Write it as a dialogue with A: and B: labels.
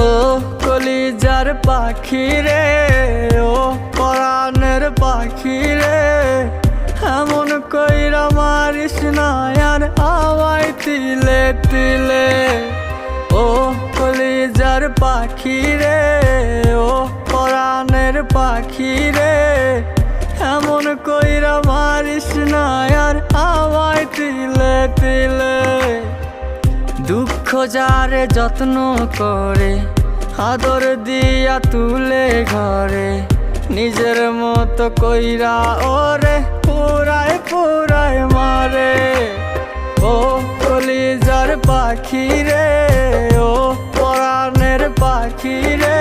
A: ও কলিজার পাখি রে, ও পরাণের পাখি রে, এমন কইরা মারিস না আর আমায় তিলে তিলে। ও কলিজার পাখি রে, ও পরাণের পাখি রে, এমন কইরা মারিস না আর আমায় তিলে তিলে। দুঃখ যারে যত্ন করে আদর দিয়া তুলে ঘরে, নিজের মতো কইরা ওরে পুরায় পুরায় মারে। ও কলিজার পাখি রে, ও পরাণের পাখি রে,